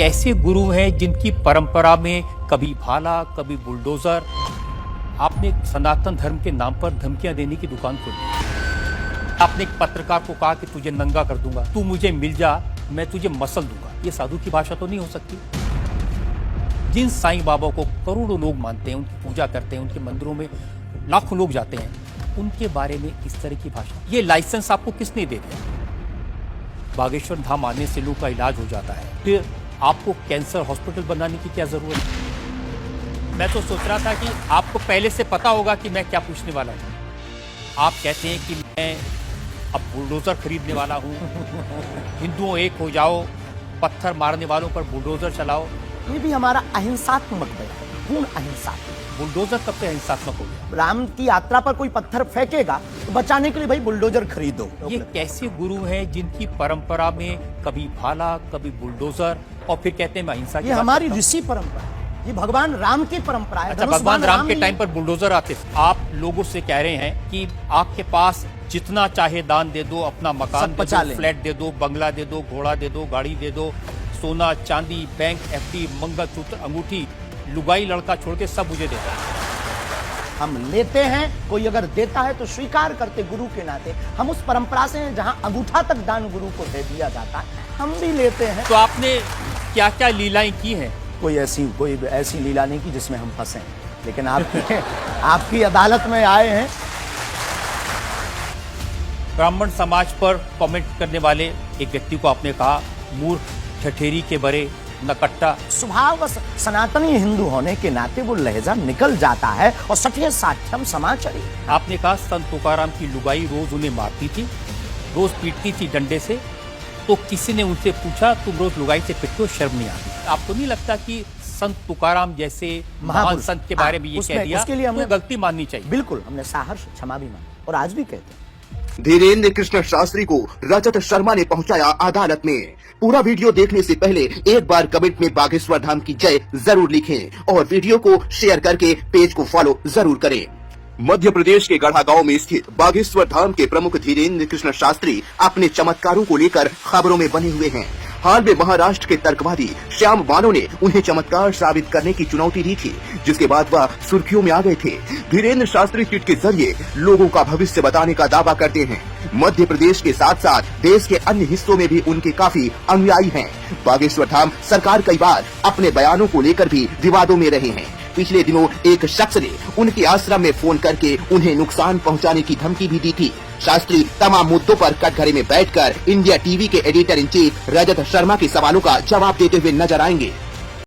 कैसे गुरु हैं जिनकी परंपरा में कभी भाला कभी बुलडोजर। आपने सनातन धर्म के नाम पर धमकियां देने की दुकान खोली। आपने एक पत्रकार को कहा कि तुझे नंगा कर दूंगा, तू मुझे मिल जा, मैं तुझे मसल दूंगा। ये साधु की भाषा तो नहीं हो सकती। जिन साईं बाबा को करोड़ों लोग मानते हैं, उनकी पूजा करते हैं, उनके मंदिरों में लाखों लोग जाते हैं, उनके बारे में इस तरह की भाषा। ये लाइसेंस आपको किसने दे दिया? बागेश्वर धाम आने से लोगों का इलाज हो जाता है, फिर आपको कैंसर हॉस्पिटल बनाने की क्या जरूरत है? मैं तो सोच रहा था कि आपको पहले से पता होगा कि मैं क्या पूछने वाला हूँ। आप कहते हैं कि मैं अब बुलडोजर खरीदने वाला हूँ, हिंदुओं एक हो जाओ, पत्थर मारने वालों पर बुलडोजर चलाओ। ये भी हमारा अहिंसात्मक है, पूर्ण अहिंसा। बुलडोजर कब से अहिंसात्मक हो गया? राम की यात्रा पर कोई पत्थर फेंकेगा तो बचाने के लिए भाई बुलडोजर खरीदो। ये कैसे गुरु हैं जिनकी परंपरा में कभी भाला कभी बुलडोजर, और फिर कहते हैं मैं अहिंसा की ये बात हमारी करता हूं। ऋषि परंपरा है, ये भगवान राम की परंपरा है। अच्छा, भगवान राम के टाइम पर बुलडोजर आते थे। आप लोगों से कह रहे हैं कि आपके पास जितना चाहे दान दे दो, अपना मकान दे दो, फ्लैट दे दो, बंगला दे दो, घोड़ा दे दो, गाड़ी दे दो, सोना चांदी, बैंक एफडी, मंगलसूत्र, अंगूठी, लुगाई लड़का छोड़ के सब मुझे देता है। हम लेते हैं, कोई अगर देता है तो स्वीकार करते गुरु के नाते। हम उस परंपरा से हैं जहां अंगूठा तक दान गुरु को दे दिया जाता है, हम भी लेते हैं। तो आपने क्या क्या लीलाएं की हैं? कोई ऐसी लीला नहीं की जिसमें हम फंसे, लेकिन आपकी अदालत में आए हैं। ब्राह्मण समाज पर कमेंट करने वाले एक व्यक्ति को आपने कहा मूर्ख, ठठेरी के बरे, नकट्टा। स्वभाव सनातनी हिंदू होने के नाते वो लहजा निकल जाता है और सठिय साठ्यम समाचारी। आपने कहा संत तुकाराम की लुगाई रोज उन्हें मारती थी, रोज पीटती थी डंडे से, तो किसी ने उनसे पूछा तुम रोज लुगाई से पिटते हो, शर्म नहीं आती? आपको नहीं लगता कि संत तुकाराम जैसे महान संत के बारे में ये कह दिया, उसके लिए हमने गलती माननी चाहिए? बिल्कुल, हमने सहर्ष क्षमा भी मांगी और आज भी कहते हैं। धीरेन्द्र कृष्ण शास्त्री को रजत शर्मा ने पहुंचाया अदालत में। पूरा वीडियो देखने से पहले एक बार कमेंट में बागेश्वर धाम की जय जरूर लिखें और वीडियो को शेयर करके पेज को फॉलो जरूर करें। मध्य प्रदेश के गढ़ा गांव में स्थित बागेश्वर धाम के प्रमुख धीरेन्द्र कृष्ण शास्त्री अपने चमत्कारों को लेकर खबरों में बने हुए हैं। हाल में महाराष्ट्र के तर्कवादी श्याम बानो ने उन्हें चमत्कार साबित करने की चुनौती दी थी, जिसके बाद वह सुर्खियों में आ गए थे। धीरेन्द्र शास्त्री ट्वीट के जरिए लोगों का भविष्य बताने का दावा करते हैं। मध्य प्रदेश के साथ साथ देश के अन्य हिस्सों में भी उनके काफी अनुयायी हैं। बागेश्वर धाम सरकार कई बार अपने बयानों को लेकर भी विवादों में रहे हैं। पिछले दिनों एक शख्स ने उनके आश्रम में फोन करके उन्हें नुकसान पहुंचाने की धमकी भी दी थी। शास्त्री तमाम मुद्दों पर कटघरे में बैठकर इंडिया टीवी के editor in chief Rajat Sharma के सवालों का जवाब देते हुए नजर आएंगे।